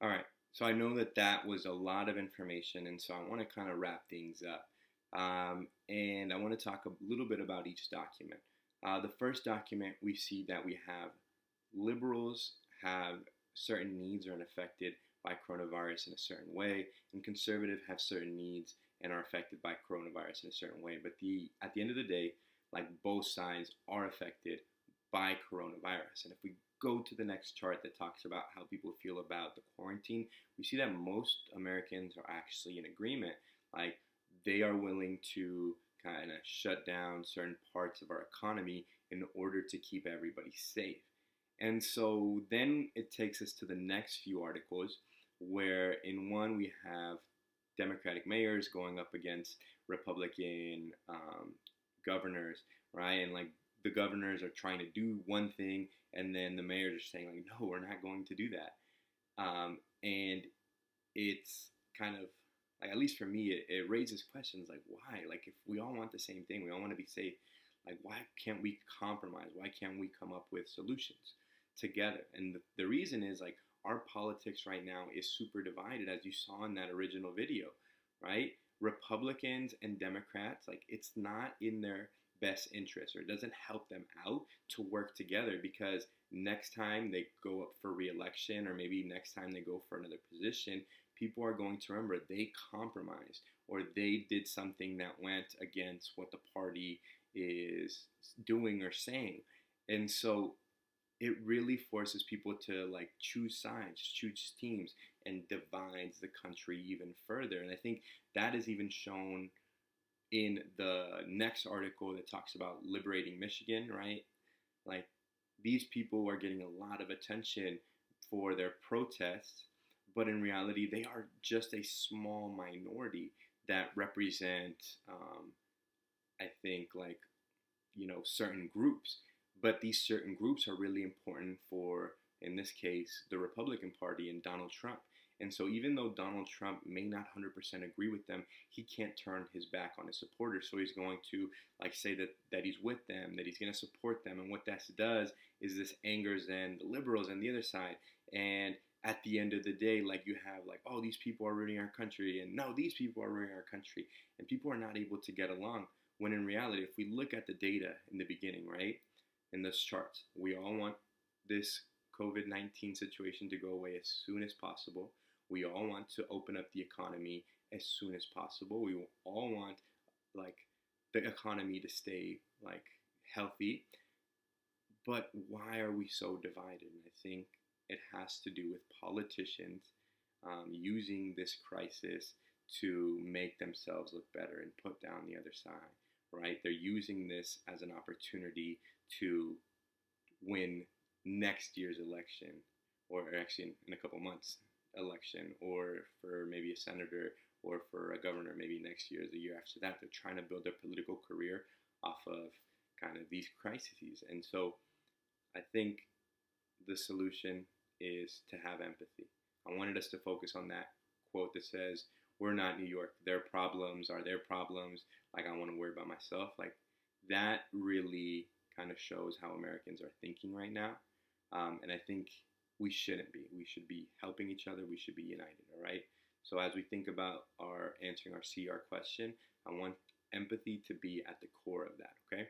All right. So I know that that was a lot of information, and so I want to kind of wrap things up. And I want to talk a little bit about each document. The first document, we see that we have liberals have certain needs are unaffected by coronavirus in a certain way, and conservative have certain needs and are affected by coronavirus in a certain way. But at the end of the day, like both sides are affected by coronavirus. And if we go to the next chart that talks about how people feel about the quarantine, we see that most Americans are actually in agreement. Like they are willing to kind of shut down certain parts of our economy in order to keep everybody safe. And so then it takes us to the next few articles, where in one we have Democratic mayors going up against Republican governors, right? And like the governors are trying to do one thing, and then the mayors are saying like, no, we're not going to do that. And it's kind of like, at least for me, it raises questions like why? Like if we all want the same thing, we all want to be safe. Like why can't we compromise? Why can't we come up with solutions together? And the reason is like our politics right now is super divided, as you saw in that original video, right? Republicans and Democrats, like it's not in their best interest, or it doesn't help them out to work together, because next time they go up for re-election, or maybe next time they go for another position, people are going to remember they compromised, or they did something that went against what the party is doing or saying. And so it really forces people to like choose sides, choose teams, and divides the country even further. And I think that is even shown in the next article that talks about liberating Michigan, right? Like these people are getting a lot of attention for their protests, but in reality, they are just a small minority that represent, I think, like, certain groups. But these certain groups are really important for, in this case, the Republican Party and Donald Trump. And so even though Donald Trump may not 100% agree with them, he can't turn his back on his supporters. So he's going to like say that he's with them, that he's going to support them. And what that does is this angers then the liberals on the other side. And at the end of the day, like you have like, oh, these people are ruining our country, and no, these people are ruining our country, and people are not able to get along. When in reality, if we look at the data in the beginning, right, in this charts, we all want this COVID-19 situation to go away as soon as possible. We all want to open up the economy as soon as possible. We all want like the economy to stay like healthy. But why are we so divided? And I think it has to do with politicians using this crisis to make themselves look better and put down the other side, right? They're using this as an opportunity to win next year's election, or actually in a couple months election, or for maybe a senator, or for a governor maybe next year or the year after that. They're trying to build their political career off of kind of these crises. And so I think the solution is to have empathy. I wanted us to focus on that quote that says, we're not New York. Their problems are their problems. Like, I want to worry about myself. Like, that really kind of shows how Americans are thinking right now. And I think we shouldn't be. We should be helping each other. We should be united, all right? So as we think about our answering our CR question, I want empathy to be at the core of that, okay?